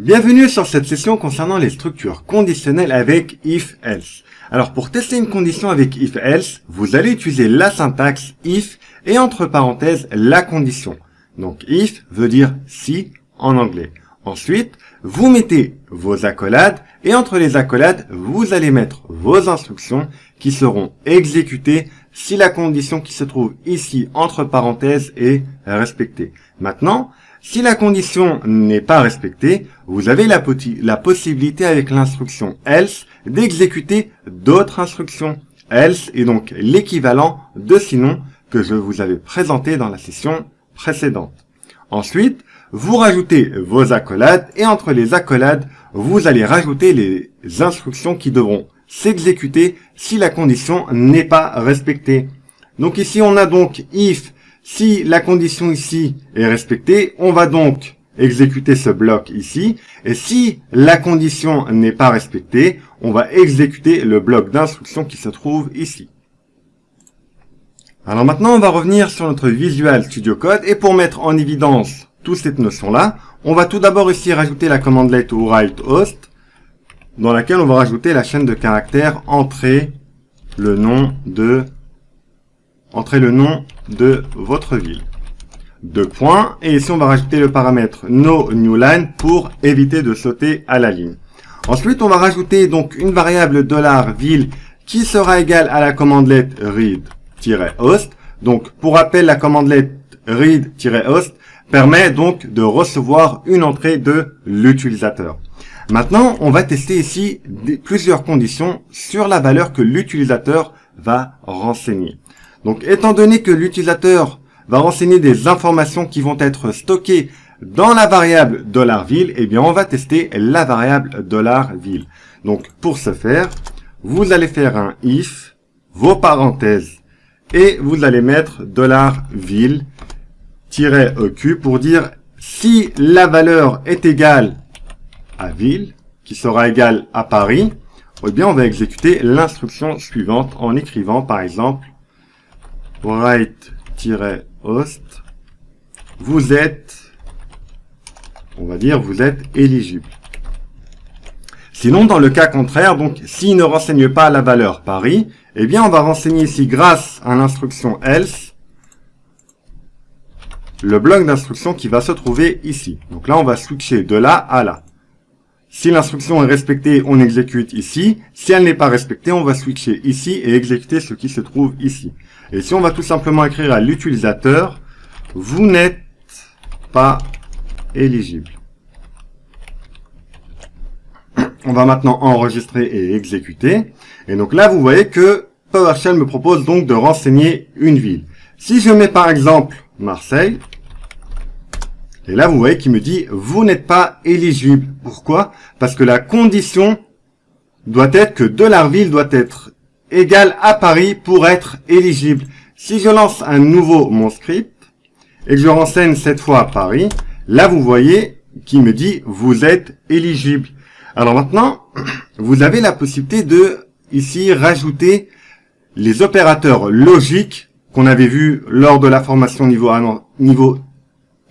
Bienvenue sur cette session concernant les structures conditionnelles avec if-else. Alors pour tester une condition avec if-else, vous allez utiliser la syntaxe if et entre parenthèses la condition. Donc if veut dire si en anglais. Ensuite, vous mettez vos accolades et entre les accolades, vous allez mettre vos instructions qui seront exécutées si la condition qui se trouve ici entre parenthèses est respectée. Maintenant, si la condition n'est pas respectée, vous avez la possibilité avec l'instruction else d'exécuter d'autres instructions. Else est donc l'équivalent de sinon que je vous avais présenté dans la session précédente. Ensuite, vous rajoutez vos accolades et entre les accolades, vous allez rajouter les instructions qui devront s'exécuter si la condition n'est pas respectée. Donc ici, on a donc if. Si la condition ici est respectée, on va donc exécuter ce bloc ici. Et si la condition n'est pas respectée, on va exécuter le bloc d'instruction qui se trouve ici. Alors maintenant, on va revenir sur notre Visual Studio Code. Et pour mettre en évidence toute cette notion-là, on va tout d'abord ici rajouter la commandlet ou write host, dans laquelle on va rajouter la chaîne de caractères entrer le nom de votre ville. Deux points. Et ici, on va rajouter le paramètre no new line pour éviter de sauter à la ligne. Ensuite, on va rajouter donc une variable $ville qui sera égale à la commandlet read-host. Donc, pour rappel, la commandlet read-host permet donc de recevoir une entrée de l'utilisateur. Maintenant, on va tester ici plusieurs conditions sur la valeur que l'utilisateur va renseigner. Donc, étant donné que l'utilisateur va renseigner des informations qui vont être stockées dans la variable $ville, eh bien, on va tester la variable $ville. Donc, pour ce faire, vous allez faire un if, vos parenthèses, et vous allez mettre $ville-eq pour dire si la valeur est égale à ville, qui sera égale à Paris, eh bien, on va exécuter l'instruction suivante en écrivant, par exemple, write-host, vous êtes éligible. Sinon, dans le cas contraire, donc, s'il ne renseigne pas la valeur Paris, eh bien, on va renseigner ici, grâce à l'instruction else, le bloc d'instruction qui va se trouver ici. Donc là, on va switcher de là à là. Si l'instruction est respectée, on exécute ici. Si elle n'est pas respectée, on va switcher ici et exécuter ce qui se trouve ici. Et si on va tout simplement écrire à l'utilisateur, vous n'êtes pas éligible. On va maintenant enregistrer et exécuter. Et donc là, vous voyez que PowerShell me propose donc de renseigner une ville. Si je mets par exemple Marseille, et là, vous voyez qu'il me dit, vous n'êtes pas éligible. Pourquoi? Parce que la condition doit être que $ville doit être égal à Paris pour être éligible. Si je lance un nouveau mon script, et que je renseigne cette fois Paris, là, vous voyez qu'il me dit, vous êtes éligible. Alors maintenant, vous avez la possibilité de, ici, rajouter les opérateurs logiques qu'on avait vus lors de la formation niveau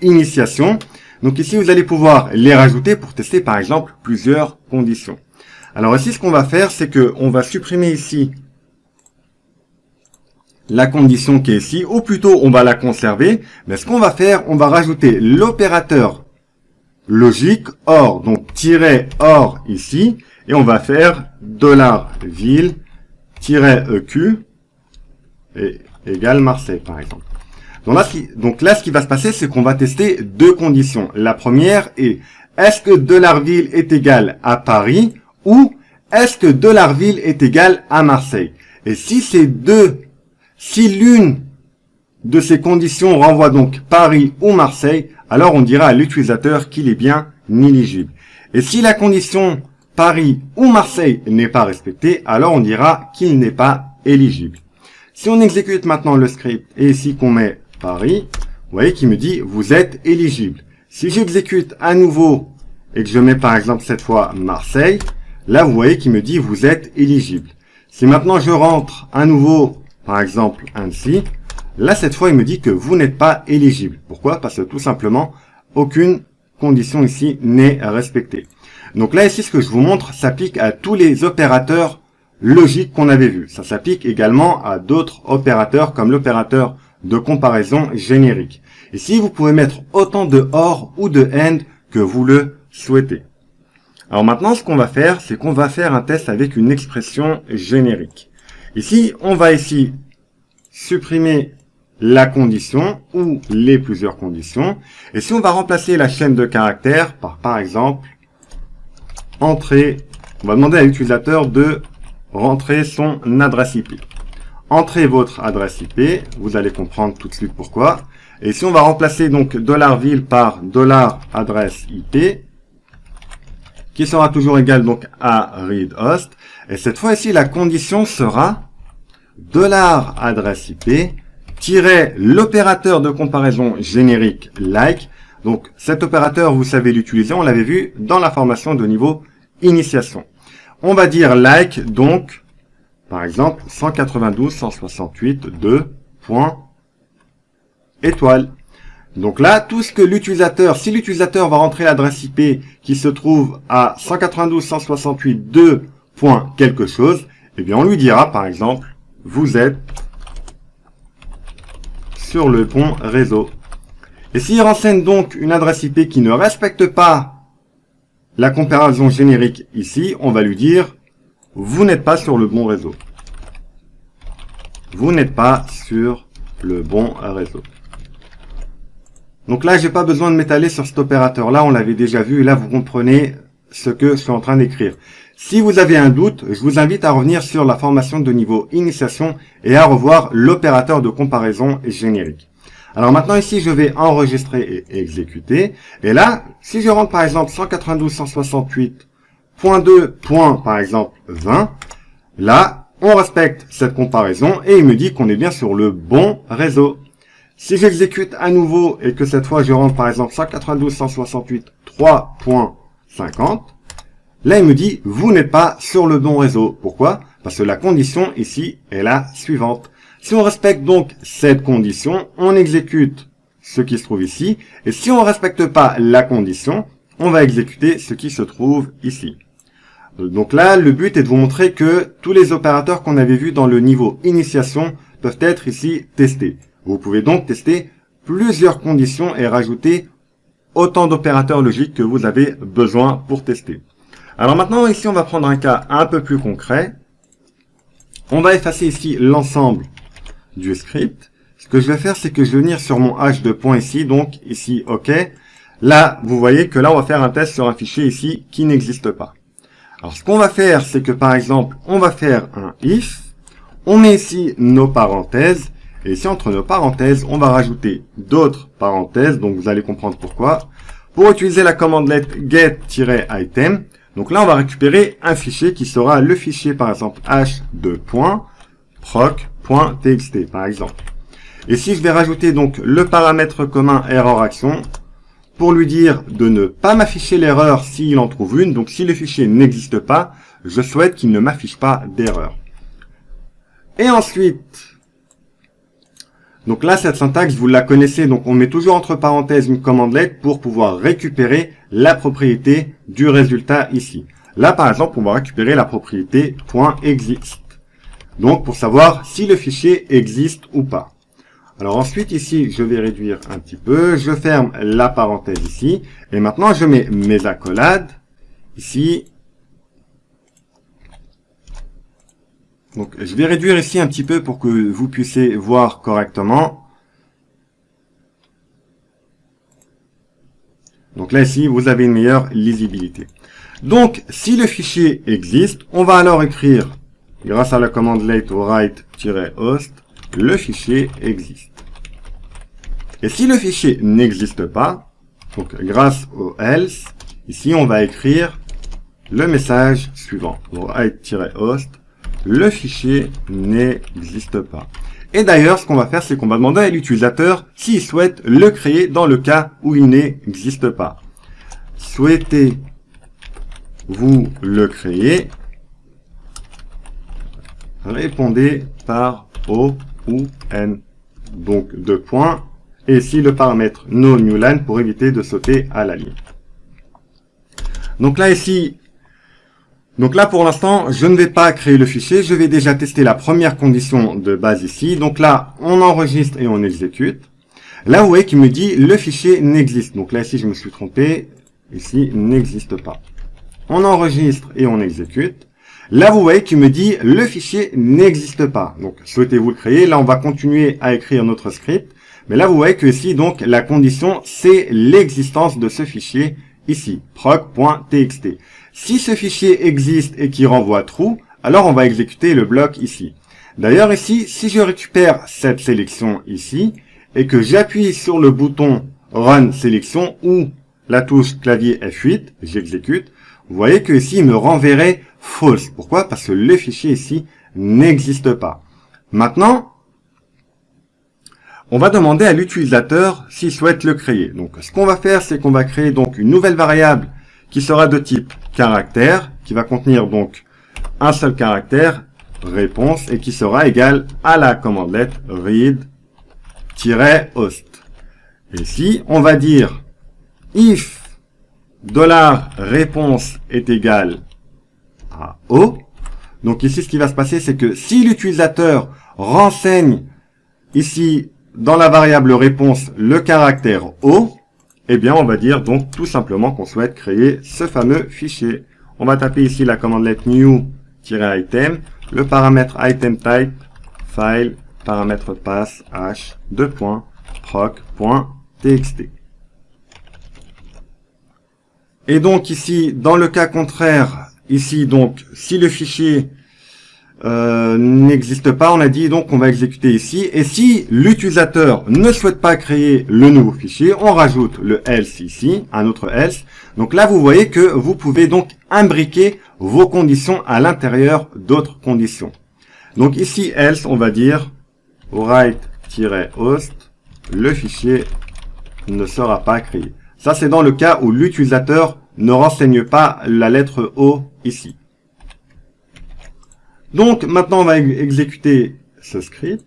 initiation. Donc ici, vous allez pouvoir les rajouter pour tester, par exemple, plusieurs conditions. Alors ici, ce qu'on va faire, c'est que on va supprimer ici la condition qui est ici, ou plutôt, on va la conserver. Mais ce qu'on va faire, on va rajouter l'opérateur logique, or, donc -or ici, et on va faire $ville-eq égale Marseille, par exemple. Donc là, ce qui va se passer, c'est qu'on va tester deux conditions. La première est, est-ce que $ville est égal à Paris ou est-ce que $ville est égal à Marseille? Et si l'une de ces conditions renvoie donc Paris ou Marseille, alors on dira à l'utilisateur qu'il est bien éligible. Et si la condition Paris ou Marseille n'est pas respectée, alors on dira qu'il n'est pas éligible. Si on exécute maintenant le script et ici qu'on met Paris, vous voyez qu'il me dit vous êtes éligible. Si j'exécute à nouveau et que je mets par exemple cette fois Marseille, là vous voyez qu'il me dit vous êtes éligible. Si maintenant je rentre à nouveau par exemple ainsi, là cette fois il me dit que vous n'êtes pas éligible. Pourquoi? Parce que tout simplement aucune condition ici n'est respectée. Donc là, ici, ce que je vous montre s'applique à tous les opérateurs logiques qu'on avait vus. Ça s'applique également à d'autres opérateurs comme l'opérateur de comparaison générique. Ici, vous pouvez mettre autant de OR ou de AND que vous le souhaitez. Alors maintenant, ce qu'on va faire, c'est qu'on va faire un test avec une expression générique. Ici, on va ici supprimer la condition ou les plusieurs conditions. Et si on va remplacer la chaîne de caractères par exemple, entrée, on va demander à l'utilisateur de rentrer son adresse IP. Entrez votre adresse IP, vous allez comprendre tout de suite pourquoi. Et si on va remplacer donc $ville par $adresse IP, qui sera toujours égal donc à read host, et cette fois-ci la condition sera $adresse IP l'opérateur de comparaison générique like. Donc cet opérateur, vous savez l'utiliser, on l'avait vu dans la formation de niveau initiation. On va dire like, donc par exemple 192.168.2 étoile. Donc là, tout ce que l'utilisateur, si l'utilisateur va rentrer l'adresse IP qui se trouve à 192.168.2 quelque chose, eh bien on lui dira par exemple, vous êtes sur le bon réseau. Et s'il renseigne donc une adresse IP qui ne respecte pas la comparaison générique ici, on va lui dire, vous n'êtes pas sur le bon réseau. Vous n'êtes pas sur le bon réseau. Donc là, j'ai pas besoin de m'étaler sur cet opérateur-là, on l'avait déjà vu, et là, vous comprenez ce que je suis en train d'écrire. Si vous avez un doute, je vous invite à revenir sur la formation de niveau initiation et à revoir l'opérateur de comparaison générique. Alors maintenant, ici, je vais enregistrer et exécuter. Et là, si je rentre par exemple 192.168.2, par exemple 20, là, on respecte cette comparaison et il me dit qu'on est bien sur le bon réseau. Si j'exécute à nouveau et que cette fois je rentre par exemple 192.168.3.50, là il me dit vous n'êtes pas sur le bon réseau. Pourquoi? Parce que la condition ici est la suivante. Si on respecte donc cette condition, on exécute ce qui se trouve ici. Et si on ne respecte pas la condition, on va exécuter ce qui se trouve ici. Donc là, le but est de vous montrer que tous les opérateurs qu'on avait vus dans le niveau initiation peuvent être ici testés. Vous pouvez donc tester plusieurs conditions et rajouter autant d'opérateurs logiques que vous avez besoin pour tester. Alors maintenant, ici, on va prendre un cas un peu plus concret. On va effacer ici l'ensemble du script. Ce que je vais faire, c'est que je vais venir sur mon H de point ici, donc ici, OK. Là, vous voyez que là, on va faire un test sur un fichier ici qui n'existe pas. Alors, ce qu'on va faire, c'est que par exemple, on va faire un if. On met ici nos parenthèses. Et ici, entre nos parenthèses, on va rajouter d'autres parenthèses. Donc, vous allez comprendre pourquoi. Pour utiliser la commandlet get-item, donc là, on va récupérer un fichier qui sera le fichier, par exemple, h2.proc.txt, par exemple. Et si je vais rajouter donc le paramètre commun error action, pour lui dire de ne pas m'afficher l'erreur s'il en trouve une. Donc, si le fichier n'existe pas, je souhaite qu'il ne m'affiche pas d'erreur. Et ensuite, donc là, cette syntaxe, vous la connaissez. Donc, on met toujours entre parenthèses une commandlet pour pouvoir récupérer la propriété du résultat ici. Là, par exemple, on va récupérer la propriété .exist. Donc, pour savoir si le fichier existe ou pas. Alors ensuite, ici, je vais réduire un petit peu. Je ferme la parenthèse ici. Et maintenant, je mets mes accolades ici. Donc, je vais réduire ici un petit peu pour que vous puissiez voir correctement. Donc là, ici, vous avez une meilleure lisibilité. Donc, si le fichier existe, on va alors écrire, grâce à la commande late-write-host, le fichier existe. Et si le fichier n'existe pas, donc grâce au else, ici, on va écrire le message suivant, write-host, le fichier n'existe pas. Et d'ailleurs, ce qu'on va faire, c'est qu'on va demander à l'utilisateur s'il souhaite le créer dans le cas où il n'existe pas. Souhaitez-vous le créer? Répondez par O ou N. Donc, 2 points. et ici le paramètre no new line pour éviter de sauter à la ligne. Donc là ici, donc là pour l'instant je ne vais pas créer le fichier, je vais déjà tester la première condition de base ici. Donc là on enregistre et on exécute. Là vous voyez qu'il me dit le fichier n'existe. Donc là ici je me suis trompé, ici n'existe pas. On enregistre et on exécute. Là vous voyez qu'il me dit le fichier n'existe pas. Donc souhaitez-vous le créer? Là on va continuer à écrire notre script. Mais là vous voyez que ici donc la condition c'est l'existence de ce fichier ici, proc.txt. Si ce fichier existe et qu'il renvoie true, alors on va exécuter le bloc ici. D'ailleurs ici, si je récupère cette sélection ici, et que j'appuie sur le bouton Run sélection ou la touche clavier F8, j'exécute, vous voyez que ici il me renverrait false. Pourquoi? Parce que le fichier ici n'existe pas. Maintenant, on va demander à l'utilisateur s'il souhaite le créer. Donc, ce qu'on va faire, c'est qu'on va créer donc une nouvelle variable qui sera de type caractère, qui va contenir donc un seul caractère, réponse, et qui sera égal à la commandelette read-host. Et ici, on va dire if $réponse est égal à O. Donc ici, ce qui va se passer, c'est que si l'utilisateur renseigne ici dans la variable réponse le caractère O, eh bien on va dire donc tout simplement qu'on souhaite créer ce fameux fichier. On va taper ici la commandelette new-item, le paramètre item type, file, paramètre pass, h, proc.txt. Et donc ici, dans le cas contraire, ici donc, si le fichier n'existe pas, on a dit donc on va exécuter ici. Et si l'utilisateur ne souhaite pas créer le nouveau fichier, on rajoute le else ici, un autre else. Donc là, vous voyez que vous pouvez donc imbriquer vos conditions à l'intérieur d'autres conditions. Donc ici, else, on va dire write-host, le fichier ne sera pas créé. Ça, c'est dans le cas où l'utilisateur ne renseigne pas la lettre O ici. Donc, maintenant, on va exécuter ce script.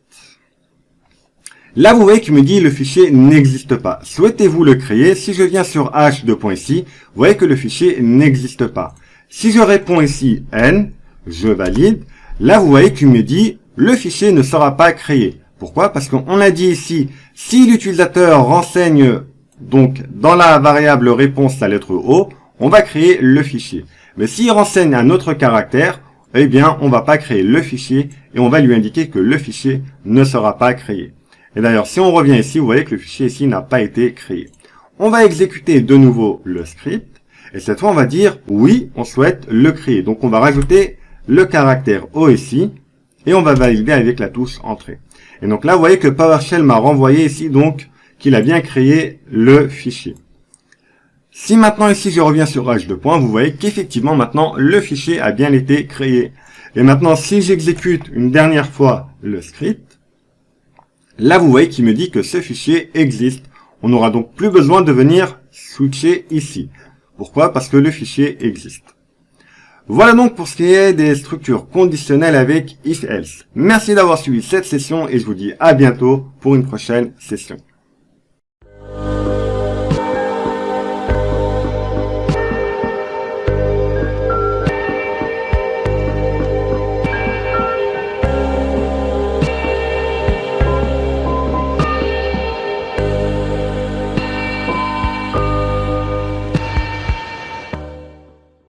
Là, vous voyez qu'il me dit le fichier n'existe pas. Souhaitez-vous le créer? Si je viens sur h, ici, vous voyez que le fichier n'existe pas. Si je réponds ici n, je valide. Là, vous voyez qu'il me dit le fichier ne sera pas créé. Pourquoi? Parce qu'on a dit ici, si l'utilisateur renseigne donc dans la variable réponse la lettre O, on va créer le fichier. Mais s'il renseigne un autre caractère, eh bien, on va pas créer le fichier et on va lui indiquer que le fichier ne sera pas créé. Et d'ailleurs, si on revient ici, vous voyez que le fichier ici n'a pas été créé. On va exécuter de nouveau le script et cette fois, on va dire oui, on souhaite le créer. Donc, on va rajouter le caractère O ici et on va valider avec la touche entrée. Et donc là, vous voyez que PowerShell m'a renvoyé ici donc qu'il a bien créé le fichier. Si maintenant ici je reviens sur h, vous voyez qu'effectivement maintenant le fichier a bien été créé. Et maintenant si j'exécute une dernière fois le script, là vous voyez qu'il me dit que ce fichier existe. On n'aura donc plus besoin de venir switcher ici. Pourquoi? Parce que le fichier existe. Voilà donc pour ce qui est des structures conditionnelles avec if-else. Merci d'avoir suivi cette session et je vous dis à bientôt pour une prochaine session.